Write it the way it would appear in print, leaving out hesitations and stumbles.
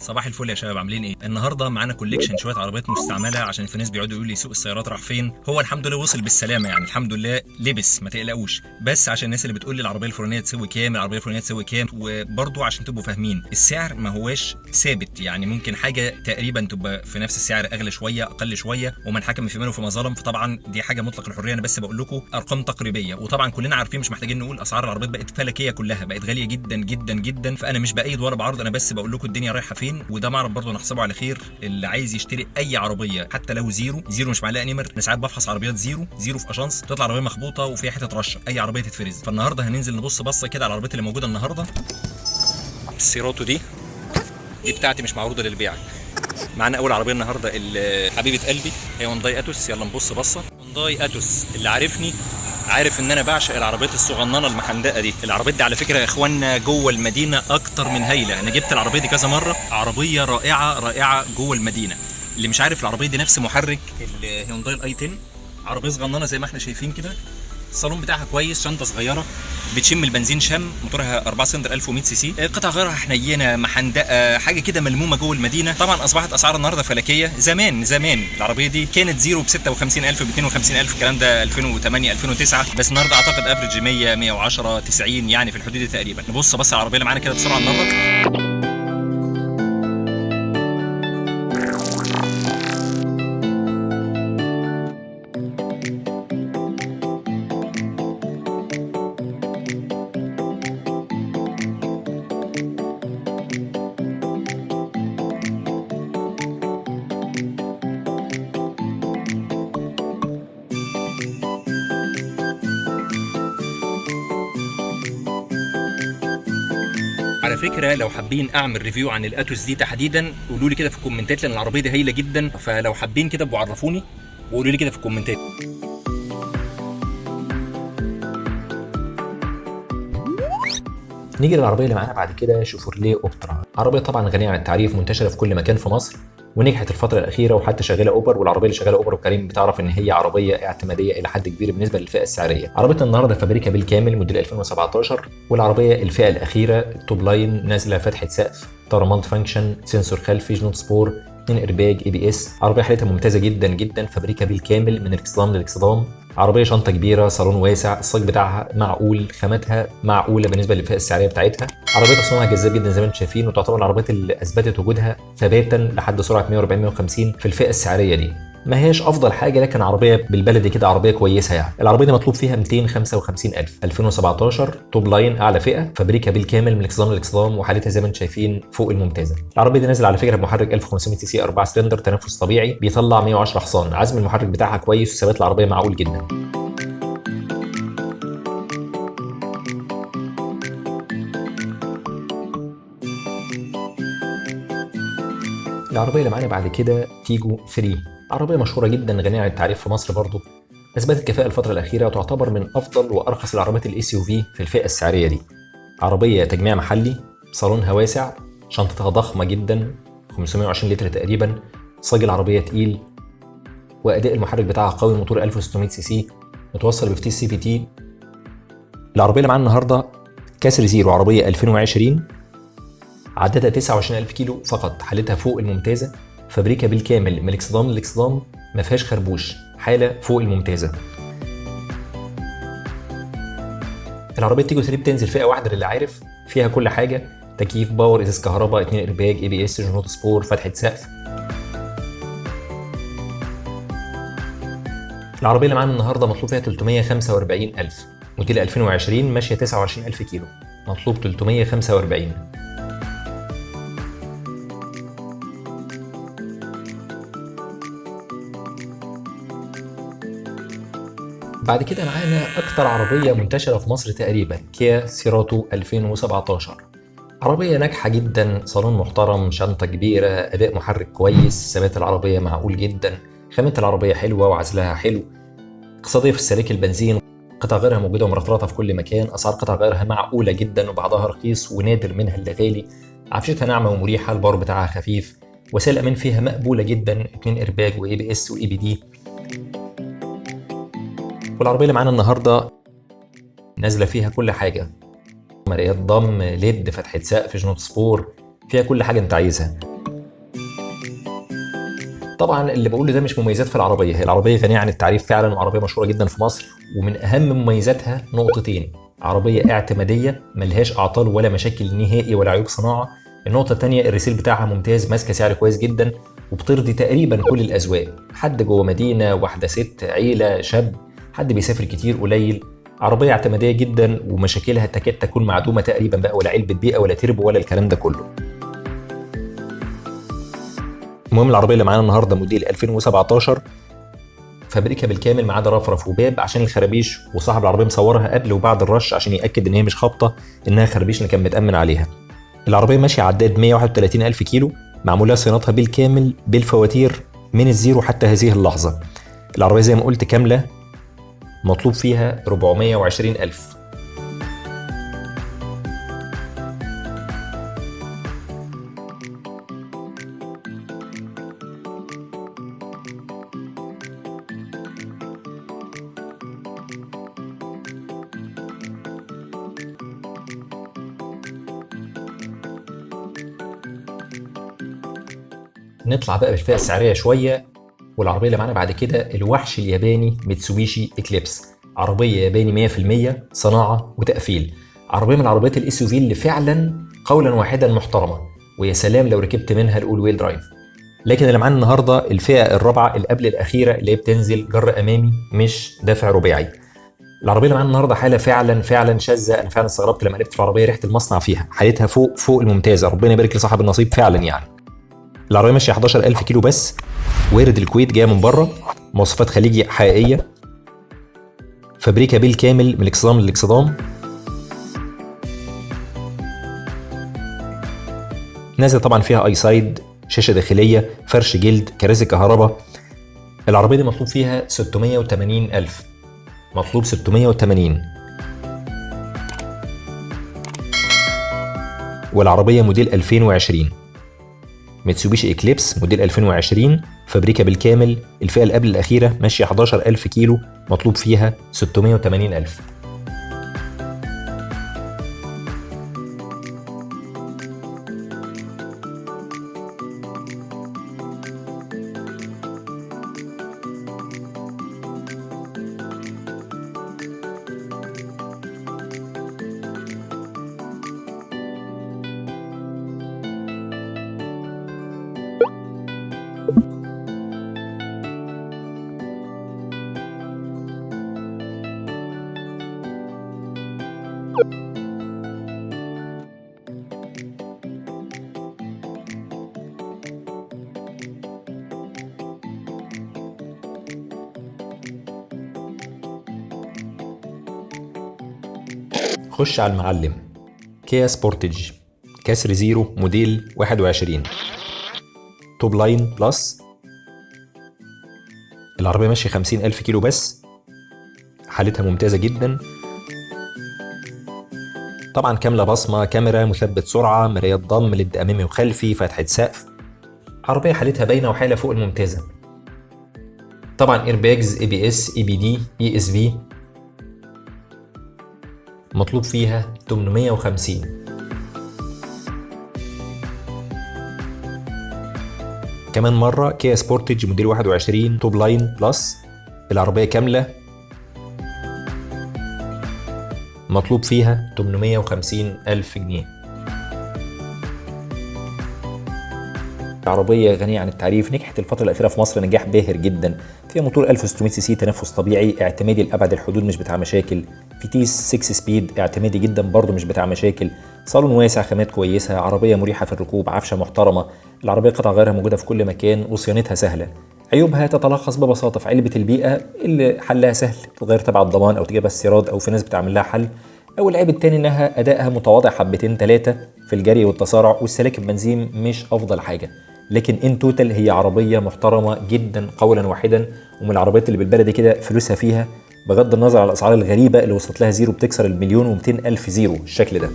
صباح الفل يا شباب، عاملين ايه؟ النهارده معانا كوليكشن شويه عربيات مستعمله، عشان في ناس بيقعدوا يقولوا لي سوق السيارات راح فين. هو الحمد لله وصل بالسلامه، يعني الحمد لله لبس، ما تقلقوش. بس عشان الناس اللي بتقول لي العربيه الفلانيه تسوي كام، العربيه الفلانيه تسوي كام، وبرضه عشان تبقوا فاهمين السعر ما هواش ثابت، يعني ممكن حاجه تقريبا تبقى في نفس السعر، اغلى شويه اقل شويه، ومن حكم في ماله في مظلم. فطبعا دي حاجه مطلق الحريه، انا بس بقول لكم ارقام تقريبيه، وطبعا كلنا عارفين مش محتاجين نقول اسعار العربيات بقت فلكيه، كلها بقت غاليه جدا جدا جدا. فانا مش بايد ولا بعرض، انا بس بقول لكم الدنيا رايحه فين، وده معرض برضه نحسبه على خير. اللي عايز يشتري اي عربيه حتى لو زيرو مش معلقه نمر، انا ساعات بفحص عربيات زيرو في اجانس تطلع عربيه مخبوطه وفيها حته رشه، اي عربيه تتفرز. فالنهارده هننزل نبص بصه كده على العربيات اللي موجوده النهارده. السيراتو دي بتاعتي مش معروضه للبيع. معانا اول عربيه النهارده حبيبه قلبي، هي هونداي اتوس. يلا نبص بصه. هونداي اتوس، اللي عارفني عارف ان انا بعشق العربيات الصغننه المحندقه دي. العربيات دي على فكره يا اخوانا جوه المدينه اكتر من هايله، انا جبت العربيه دي كذا مره، عربيه رائعه رائعه جوه المدينه. اللي مش عارف، العربيه دي نفس محرك الهيونداي الاي 10، عربيه صغننه زي ما احنا شايفين كده. الصالون بتاعها كويس، شنطه صغيره بتشم البنزين شم، موتورها 4 سلندر 1100 سي سي، قطع غيارها حنينه محندقه، حاجه كده ملمومه جوه المدينه. طبعا اصبحت اسعار النهارده فلكيه. زمان العربيه دي كانت زيرو ب 56,000 ب 52,000، الكلام ده 2008 2009، بس النهارده اعتقد افريج 100 110 90، يعني في الحدود دي تقريبا. نبص بس على العربيه اللي معانا كده بسرعه النهارده. على فكره لو حابين اعمل ريفيو عن الاتوس دي تحديدا قولوا لي كده في الكومنتات، لان العربيه دي هايله جدا، فلو حابين كده ابقوا عرفوني وقولوا لي كده في الكومنتات. نيجي للعربيه اللي معانا بعد كده، شيفروليه اوبترا. عربيه طبعا غنيه عن التعريف، منتشره في كل مكان في مصر، ونجحت الفتره الاخيره، وحتى شغاله اوبر. والعربيه اللي شغاله اوبر وكريم بتعرف ان هي عربيه اعتماديه الى حد كبير بالنسبه للفئه السعريه. عربيتنا النهارده فابريكا بالكامل موديل 2017، والعربيه الفئه الاخيره التوب لاين، نازله فتحه سقف، طرمانت فانكشن، سنسور خلفي، جنوط سبور، 2 ايرباج، اي بي اس. عربيه حالتها ممتازه جدا جدا، فابريكا بالكامل من الاكسدام للاكسدام. عربيه شنطه كبيره، صالون واسع، الصاج بتاعها معقول، خاماتها معقوله بالنسبه للفئه السعريه بتاعتها. عربيه تصميمها جذاب جدا زي ما انتم شايفين، وتعتبر العربيات اللي اثبتت وجودها ثباتا لحد سرعه 140 150 في الفئه السعريه دي. ما هيش افضل حاجه، لكن عربيه بالبلدي كده عربيه كويسه يعني. العربيه دي مطلوب فيها 255,000، 2017، توب لاين، اعلى فئه، فابريكا بالكامل من الاكسدام للاكسدام، وحالتها زي ما انتم شايفين فوق الممتازه. العربيه دي نازله على فكره بمحرك 1500 سي سي 4 سلندر، تنفس طبيعي، بيطلع 110 حصان، عزم المحرك بتاعها كويس، وثبات العربيه معقول جدا. العربيه اللي معانا بعد كده تيجو 3، عربيه مشهوره جدا غنيه عن التعريف في مصر برضو، اثبتت كفاءه الفتره الاخيره، وتعتبر من افضل وارخص العربيات الاس يو في الفئه السعريه دي. عربيه تجميع محلي، صالونها واسع، شنطتها ضخمه جدا 520 لتر تقريبا، صاج العربيه تقيل، واداء المحرك بتاعها قوي، موتور 1600 سي سي متوصل بفتيس سي في تي. العربيه اللي معانا النهارده كسر زيرو، عربيه 2020، عدتها 29,000 كيلو فقط، حالتها فوق الممتازه، فابريكا بالكامل من الاكسدام للاكسدام، ما فيهاش خربوش، حاله فوق الممتازه. العربيه تيجو 3 بتنزل فئه واحده للي عارف، فيها كل حاجه، تكييف، باور، ازاز كهرباء، 2 ايرباج، اي بي اس، جنوط سبور، فتحه سقف. العربيه اللي معانا النهارده مطلوب فيها 345,000، موديل 2020، ماشيه 29,000 كيلو، مطلوب 345. بعد كده معانا اكتر عربيه منتشره في مصر تقريبا، كيا سيراتو 2017. عربيه ناجحه جدا، صالون محترم، شنطه كبيره، اداء محرك كويس، ثبات العربيه معقول جدا، خامات العربيه حلوه وعزلها حلو، اقتصاديه في السلك البنزين، قطع غيرها موجوده ومرطرطه في كل مكان، اسعار قطع غيرها معقوله جدا، وبعضها رخيص ونادر منها اللي غالي، عفشتها ناعمه ومريحه، الباور بتاعها خفيف، وسائل الامان فيها مقبوله جدا، 2 ايرباج واي بي اس واي بي دي. والعربيه اللي معانا النهارده نازله فيها كل حاجه، مرايات ضم، ليد، فتحه سقف، جنوط سبور، فيها كل حاجه انت عايزها. طبعا اللي بقوله ده مش مميزات في العربيه، هي العربيه غنيه عن التعريف فعلا وعربيه مشهوره جدا في مصر، ومن اهم مميزاتها نقطتين: عربيه اعتماديه ملهاش اعطال ولا مشاكل نهائي ولا عيوب صناعه. النقطه الثانيه الريسيل بتاعها ممتاز، ماسكه سعر كويس جدا وبترضي تقريبا كل الاذواق، حد جوه مدينه، واحده ست، عيله، شاب، حد بيسافر كتير قليل. عربيه اعتماديه جدا ومشاكلها تكاد تكون معدومه تقريبا بقى، ولا علبه بيئه ولا تربو ولا الكلام ده كله. المهم العربيه اللي معانا النهارده موديل 2017، فابريكا بالكامل ما عدا رفرف وباب عشان الخرابيش، وصاحب العربيه مصورها قبل وبعد الرش عشان ياكد ان هي مش خابطه، انها خرابيش اللي كان متامن عليها. العربيه ماشيه عداد 131,000 كيلو، معموله صيانتها بالكامل بالفواتير من الزيرو حتى هذه اللحظه. العربيه زي ما قلت كامله، مطلوب فيها 420,000. نطلع بقى بالفئة السعرية شوية، والعربية اللي معانا بعد كده الوحش الياباني ميتسوبيشي إكليبس. عربية ياباني 100% صناعة وتقفيل، عربية من العربيات الاس يو في اللي فعلا قولا واحدا محترمة، ويا سلام لو ركبت منها الأول ويل درايف. لكن اللي معانا النهارده الفئة الرابعة اللي قبل الأخيرة، اللي هي بتنزل جر أمامي مش دافع رباعي. العربية اللي معانا النهارده حالة فعلا شاذة، أنا فعلا استغربت لما قلبت في العربية ريحة المصنع فيها، حالتها فوق الممتازة، ربنا يبارك لصاحب النصيب فعلا يعني. العربية ماشية 11,000 كيلو بس، وارد الكويت جاية من بره، مواصفات خليجي حقيقية، فابريكا بالكامل من الاكسدام للاكسدام، نازل طبعا فيها اي سايد، شاشة داخلية، فرش جلد، كراسي كهرباء. العربية دي مطلوب فيها 680,000، مطلوب 680. والعربية موديل 2020 ميتسوبيشي إكليبس موديل 2020، فابريكا بالكامل، الفئة اللي قبل الأخيرة، ماشية 11,000 كيلو، مطلوب فيها 680,000. خش على المعلم، كيا سبورتج كسر زيرو موديل 21، توب لاين بلس. العربية ماشية 50,000 كيلو بس، حالتها ممتازة جدا، طبعا كاملة بصمة، كاميرا، مثبت سرعة، مرايات ضم، ليد أمامي وخلفي، فتحة سقف. عربية حالتها باينة وحالة فوق الممتازة. طبعا ايرباجز، اي بي اس، اي بي دي، اي اس بي. مطلوب فيها 850. كمان مرة كيا سبورتج موديل 21 توب لاين بلس، العربية كاملة، مطلوب فيها 850,000 جنيه. عربية غنية عن التعريف، نجحت الفترة الأخيرة في مصر نجاح باهر جدا، فيها موتور 1600 سي سي تنفس طبيعي اعتمادي لأبعد الحدود مش بتاع مشاكل، فتيس 6 سبيد اعتمادي جدا برضه مش بتاع مشاكل، صالون واسع، خامات كويسة، عربية مريحة في الركوب، عفشة محترمة، العربية قطع غيارها موجودة في كل مكان وصيانتها سهلة. عيوبها تتلخص ببساطة في علبة البيئة اللي حلها سهل، تتغير تبع الضمان أو تجيبها استيراد أو في ناس بتعمل لها حل. أو العيب التاني إنها أدائها متواضع حبتين 3 في الجري والتسارع، والسلاك البنزين مش أفضل حاجة. لكن ان توتال هي عربيه محترمه جدا قولا واحدا، ومن العربيات اللي بالبلدي كده فلوسها فيها، بغض النظر على الاسعار الغريبه اللي وصلت لها زيرو بتكسر 1,200,000 زيرو الشكل ده.